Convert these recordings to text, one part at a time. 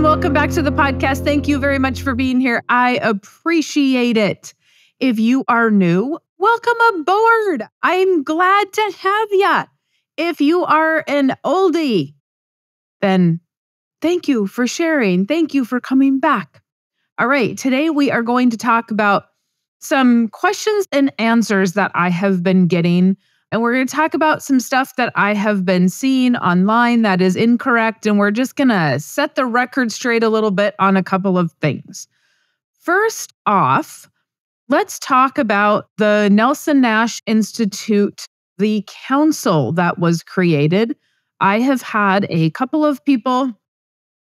welcome back to the podcast. Thank you very much for being here. I appreciate it. If you are new, welcome aboard. I'm glad to have you. If you are an oldie, then thank you for sharing. Thank you for coming back. All right, today we are going to talk about some questions and answers that I have been getting. And we're going to talk about some stuff that I have been seeing online that is incorrect. And we're just going to set the record straight a little bit on a couple of things. First off, let's talk about the Nelson Nash Institute, the council that was created. I have had a couple of people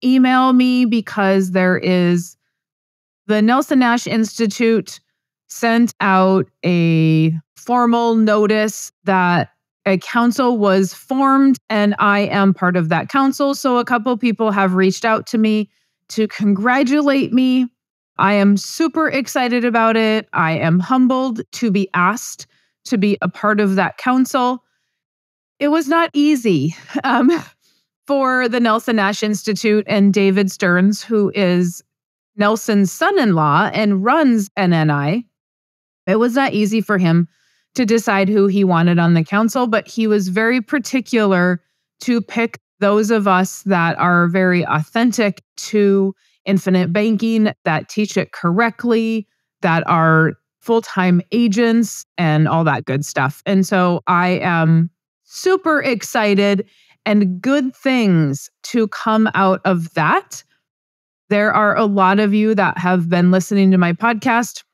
email me because the Nelson Nash Institute sent out a formal notice that a council was formed, and I am part of that council. So a couple people have reached out to me to congratulate me. I am super excited about it. I am humbled to be asked to be a part of that council. It was not easy for the Nelson Nash Institute and David Stearns, who is Nelson's son-in-law and runs NNI. It was not easy for him to decide who he wanted on the council, but he was very particular to pick those of us that are very authentic to infinite banking, that teach it correctly, that are full-time agents and all that good stuff. And so I am super excited, and good things to come out of that. There are a lot of you that have been listening to my podcast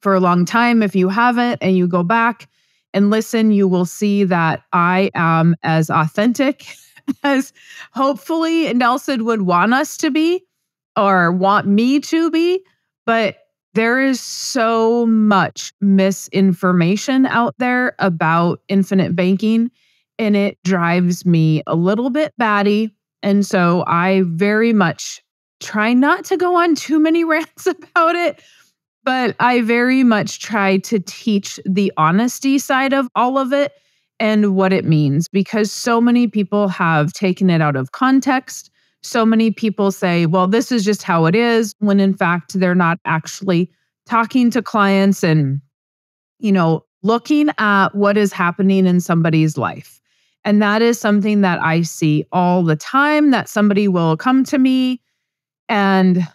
for a long time. If you haven't and you go back and listen, you will see that I am as authentic as hopefully Nelson would want us to be or want me to be. But there is so much misinformation out there about infinite banking, and it drives me a little bit batty. And so I very much try not to go on too many rants about it, but I very much try to teach the honesty side of all of it and what it means, because so many people have taken it out of context. So many people say, well, this is just how it is, when in fact, they're not actually talking to clients and, looking at what is happening in somebody's life. And that is something that I see all the time, that somebody will come to me and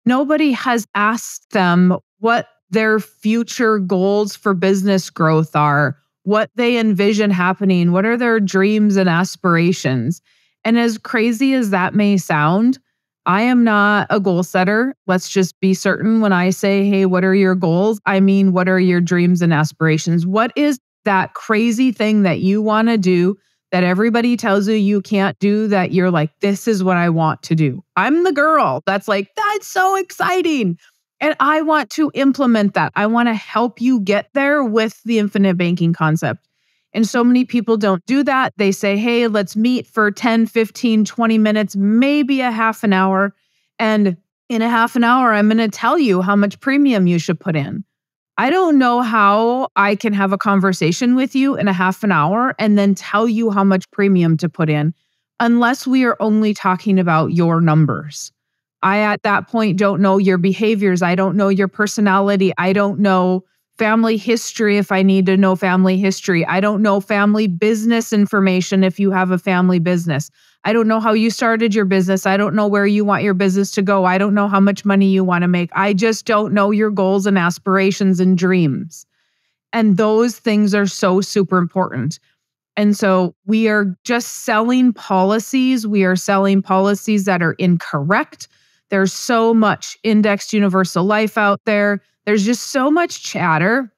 nobody has asked them what their future goals for business growth are, what they envision happening, what are their dreams and aspirations. And as crazy as that may sound, I am not a goal setter. Let's just be certain when I say, hey, what are your goals? I mean, what are your dreams and aspirations? What is that crazy thing that you want to do that everybody tells you can't do, that you're like, this is what I want to do? I'm the girl that's like, that's so exciting. And I want to implement that. I want to help you get there with the infinite banking concept. And so many people don't do that. They say, hey, let's meet for 10, 15, 20 minutes, maybe a half an hour. And in a half an hour, I'm going to tell you how much premium you should put in. I don't know how I can have a conversation with you in a half an hour and then tell you how much premium to put in, unless we are only talking about your numbers. I, at that point, don't know your behaviors. I don't know your personality. I don't know family history if I need to know family history. I don't know family business information if you have a family business. I don't know how you started your business. I don't know where you want your business to go. I don't know how much money you want to make. I just don't know your goals and aspirations and dreams. And those things are so super important. And so we are just selling policies. We are selling policies that are incorrect. There's so much indexed universal life out there. There's just so much chatter.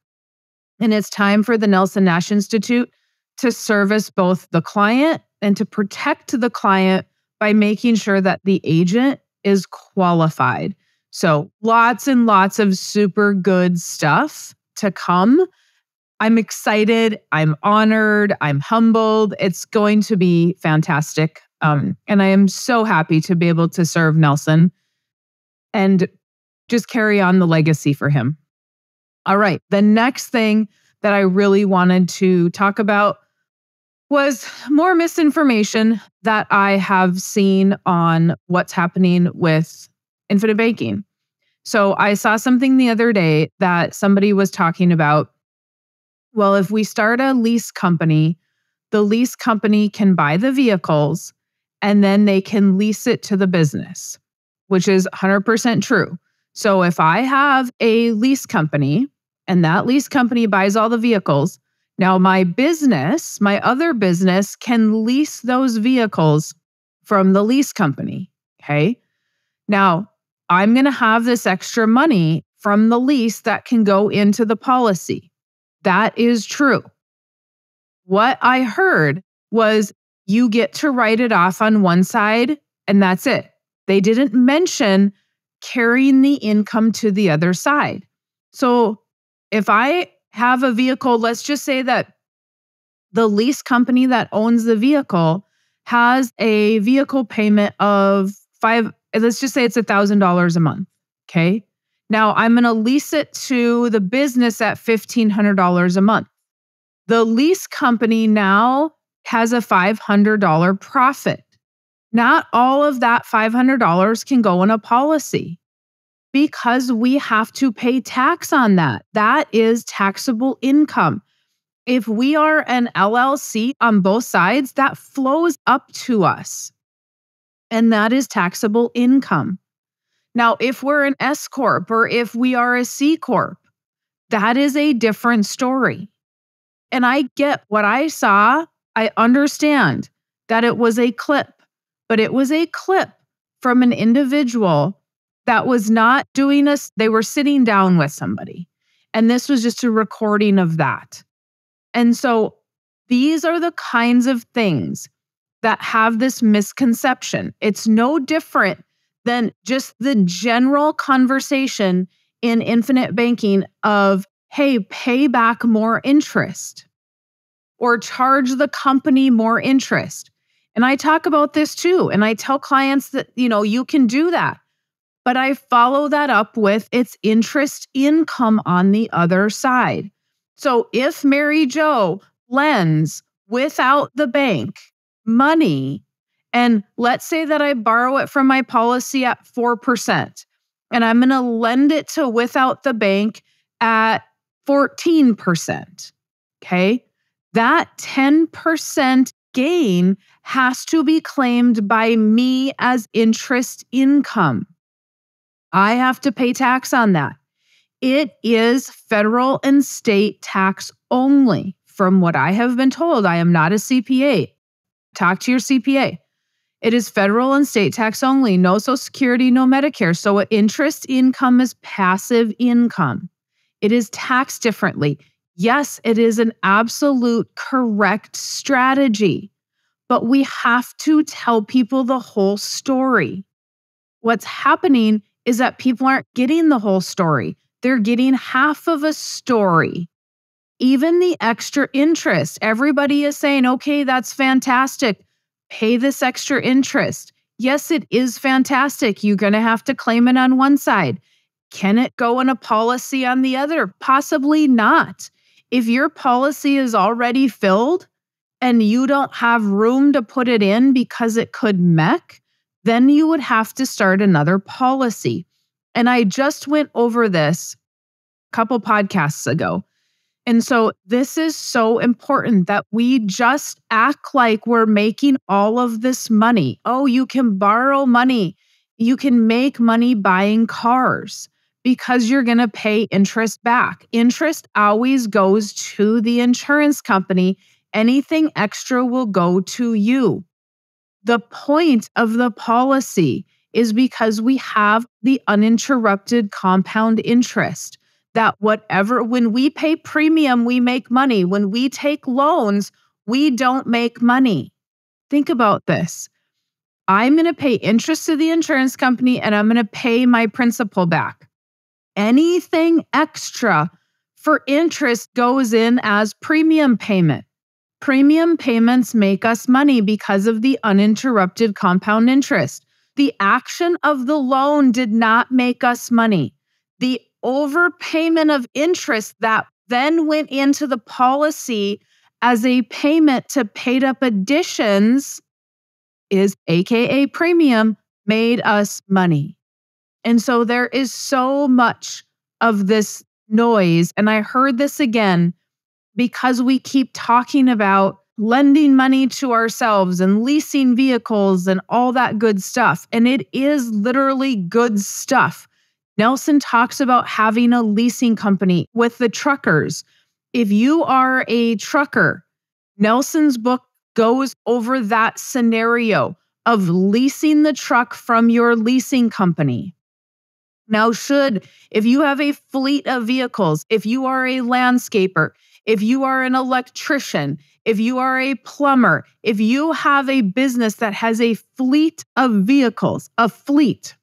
And it's time for the Nelson Nash Institute to service both the client and to protect the client by making sure that the agent is qualified. So lots and lots of super good stuff to come. I'm excited. I'm honored. I'm humbled. It's going to be fantastic. And I am so happy to be able to serve Nelson and just carry on the legacy for him. All right. The next thing that I really wanted to talk about was more misinformation that I have seen on what's happening with infinite banking. So I saw something the other day that somebody was talking about. Well, if we start a lease company, the lease company can buy the vehicles and then they can lease it to the business, which is 100% true. So if I have a lease company and that lease company buys all the vehicles, now my business, my other business can lease those vehicles from the lease company. Okay. Now I'm going to have this extra money from the lease that can go into the policy. That is true. What I heard was you get to write it off on one side and that's it. They didn't mention carrying the income to the other side. So if I have a vehicle, let's just say that the lease company that owns the vehicle has a vehicle payment of let's just say it's $1,000 a month. Okay. Now I'm going to lease it to the business at $1,500 a month. The lease company now has a $500 profit. Not all of that $500 can go in a policy because we have to pay tax on that. That is taxable income. If we are an LLC on both sides, that flows up to us, and that is taxable income. Now, if we're an S Corp or if we are a C Corp, that is a different story. And I get what I saw. I understand that it was a clip, but it was a clip from an individual that was not doing this. They were sitting down with somebody. And this was just a recording of that. And so these are the kinds of things that have this misconception. It's no different than just the general conversation in infinite banking of, hey, pay back more interest or charge the company more interest. And I talk about this too. And I tell clients that, you can do that. But I follow that up with its interest income on the other side. So if Mary Jo lends without the bank money, and let's say that I borrow it from my policy at 4%, and I'm going to lend it to without the bank at 14%. Okay. That 10% gain has to be claimed by me as interest income. I have to pay tax on that. It is federal and state tax only. From what I have been told, I am not a CPA. Talk to your CPA. It is federal and state tax only. No Social Security, no Medicare. So interest income is passive income. It is taxed differently. Yes, it is an absolute correct strategy, but we have to tell people the whole story. What's happening is that people aren't getting the whole story. They're getting half of a story. Even the extra interest. Everybody is saying, okay, that's fantastic. Pay this extra interest. Yes, it is fantastic. You're going to have to claim it on one side. Can it go in a policy on the other? Possibly not. If your policy is already filled and you don't have room to put it in because it could mech, then you would have to start another policy. And I just went over this a couple podcasts ago. And so this is so important that we just act like we're making all of this money. Oh, you can borrow money. You can make money buying cars because you're going to pay interest back. Interest always goes to the insurance company. Anything extra will go to you. The point of the policy is because we have the uninterrupted compound interest. That when we pay premium, we make money. When we take loans, we don't make money. Think about this. I'm going to pay interest to the insurance company and I'm going to pay my principal back. Anything extra for interest goes in as premium payment. Premium payments make us money because of the uninterrupted compound interest. The action of the loan did not make us money. The overpayment of interest that then went into the policy as a payment to paid up additions is AKA premium, made us money. And so there is so much of this noise. And I heard this again because we keep talking about lending money to ourselves and leasing vehicles and all that good stuff. And it is literally good stuff. Nelson talks about having a leasing company with the truckers. If you are a trucker, Nelson's book goes over that scenario of leasing the truck from your leasing company. Now, if you have a fleet of vehicles, if you are a landscaper, if you are an electrician, if you are a plumber, if you have a business that has a fleet of vehicles, a fleet,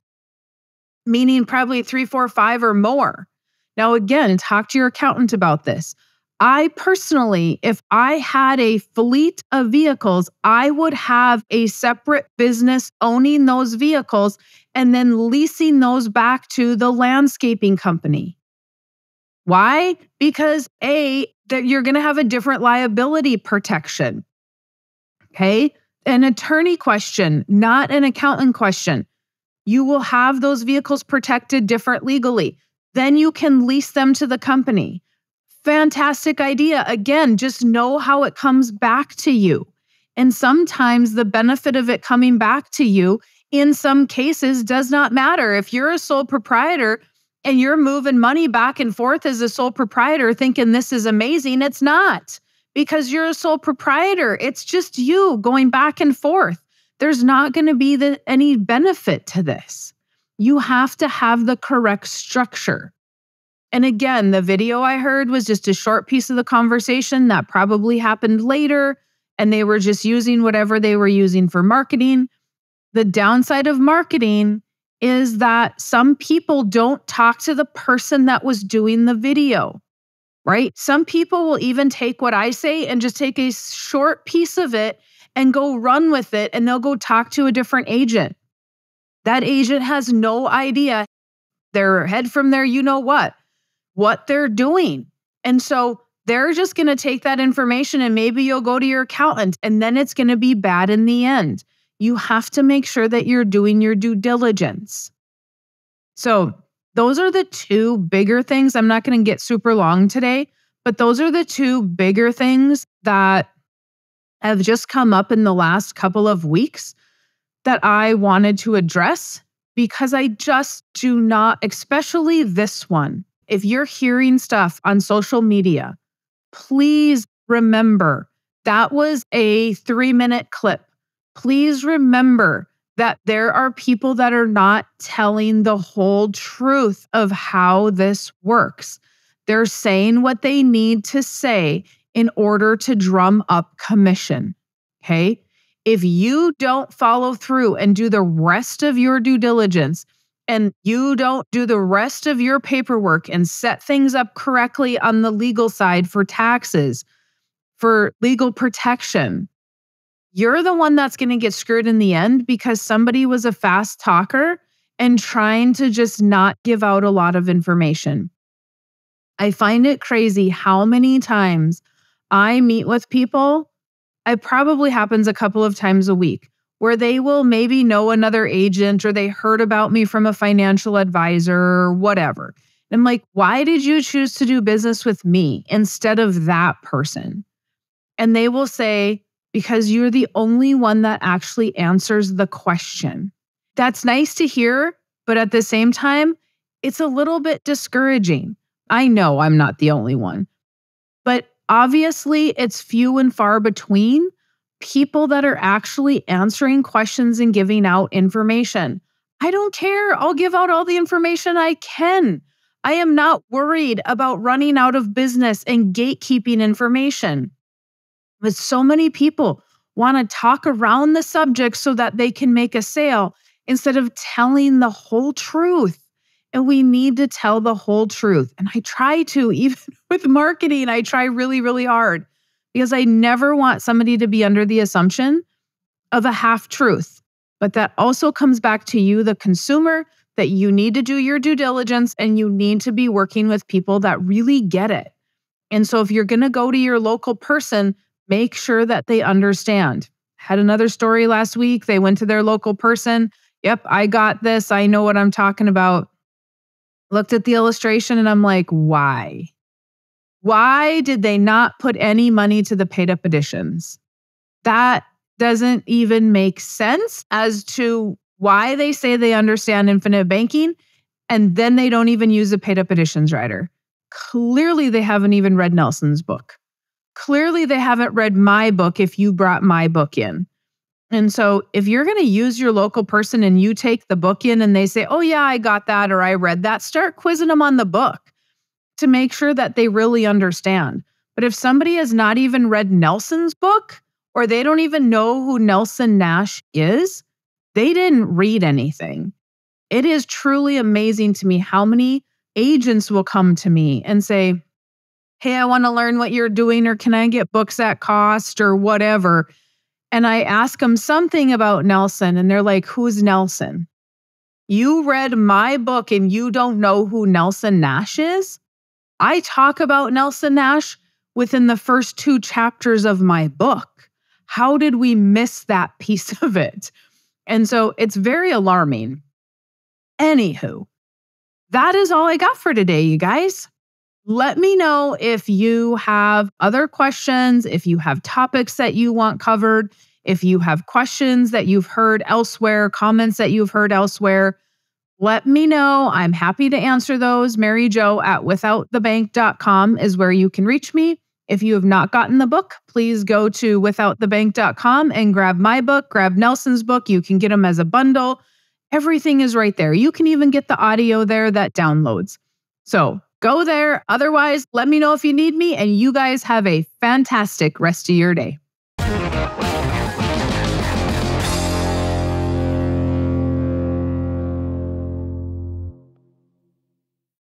meaning probably 3, 4, 5 or more. Now, again, talk to your accountant about this. I personally, if I had a fleet of vehicles, I would have a separate business owning those vehicles and then leasing those back to the landscaping company. Why? Because that you're going to have a different liability protection. Okay? An attorney question, not an accountant question. You will have those vehicles protected different legally. Then you can lease them to the company. Fantastic idea. Again, just know how it comes back to you. And sometimes the benefit of it coming back to you in some cases does not matter. If you're a sole proprietor and you're moving money back and forth as a sole proprietor thinking this is amazing, it's not, because you're a sole proprietor. It's just you going back and forth. There's not going to be any benefit to this. You have to have the correct structure. And again, the video I heard was just a short piece of the conversation that probably happened later, and they were just using whatever they were using for marketing. The downside of marketing is that some people don't talk to the person that was doing the video, right? Some people will even take what I say and just take a short piece of it and go run with it, and they'll go talk to a different agent. That agent has no idea. Their head from there, you know what they're doing. And so they're just going to take that information and maybe you'll go to your accountant and then it's going to be bad in the end. You have to make sure that you're doing your due diligence. So those are the two bigger things. I'm not going to get super long today, but those are the two bigger things that have just come up in the last couple of weeks that I wanted to address, because I just do not, especially this one. If you're hearing stuff on social media, please remember that was a 3-minute clip. Please remember that there are people that are not telling the whole truth of how this works. They're saying what they need to say in order to drum up commission. Okay? If you don't follow through and do the rest of your due diligence, and you don't do the rest of your paperwork and set things up correctly on the legal side for taxes, for legal protection, you're the one that's going to get screwed in the end because somebody was a fast talker and trying to just not give out a lot of information. I find it crazy how many times I meet with people. It probably happens a couple of times a week, where they will maybe know another agent or they heard about me from a financial advisor or whatever. And I'm like, why did you choose to do business with me instead of that person? And they will say, because you're the only one that actually answers the question. That's nice to hear, but at the same time, it's a little bit discouraging. I know I'm not the only one, but obviously it's few and far between people that are actually answering questions and giving out information. I don't care. I'll give out all the information I can. I am not worried about running out of business and gatekeeping information. But so many people want to talk around the subject so that they can make a sale instead of telling the whole truth. And we need to tell the whole truth. And I try to, even with marketing, I try really, really hard. Because I never want somebody to be under the assumption of a half truth. But that also comes back to you, the consumer, that you need to do your due diligence and you need to be working with people that really get it. And so if you're going to go to your local person, make sure that they understand. Had another story last week. They went to their local person. Yep, I got this. I know what I'm talking about. Looked at the illustration and I'm like, why? Why did they not put any money to the paid up additions? That doesn't even make sense as to why they say they understand infinite banking and then they don't even use a paid up additions rider. Clearly, they haven't even read Nelson's book. Clearly, they haven't read my book if you brought my book in. And so if you're going to use your local person and you take the book in and they say, oh, yeah, I got that or I read that, start quizzing them on the book to make sure that they really understand. But if somebody has not even read Nelson's book or they don't even know who Nelson Nash is, they didn't read anything. It is truly amazing to me how many agents will come to me and say, hey, I want to learn what you're doing, or can I get books at cost or whatever? And I ask them something about Nelson and they're like, who's Nelson? You read my book and you don't know who Nelson Nash is? I talk about Nelson Nash within the first 2 chapters of my book. How did we miss that piece of it? And so it's very alarming. Anywho, that is all I got for today, you guys. Let me know if you have other questions, if you have topics that you want covered, if you have questions that you've heard elsewhere, comments that you've heard elsewhere. Let me know. I'm happy to answer those. Mary Jo at withoutthebank.com is where you can reach me. If you have not gotten the book, please go to withoutthebank.com and grab my book, grab Nelson's book. You can get them as a bundle. Everything is right there. You can even get the audio there that downloads. So go there. Otherwise, let me know if you need me, and you guys have a fantastic rest of your day.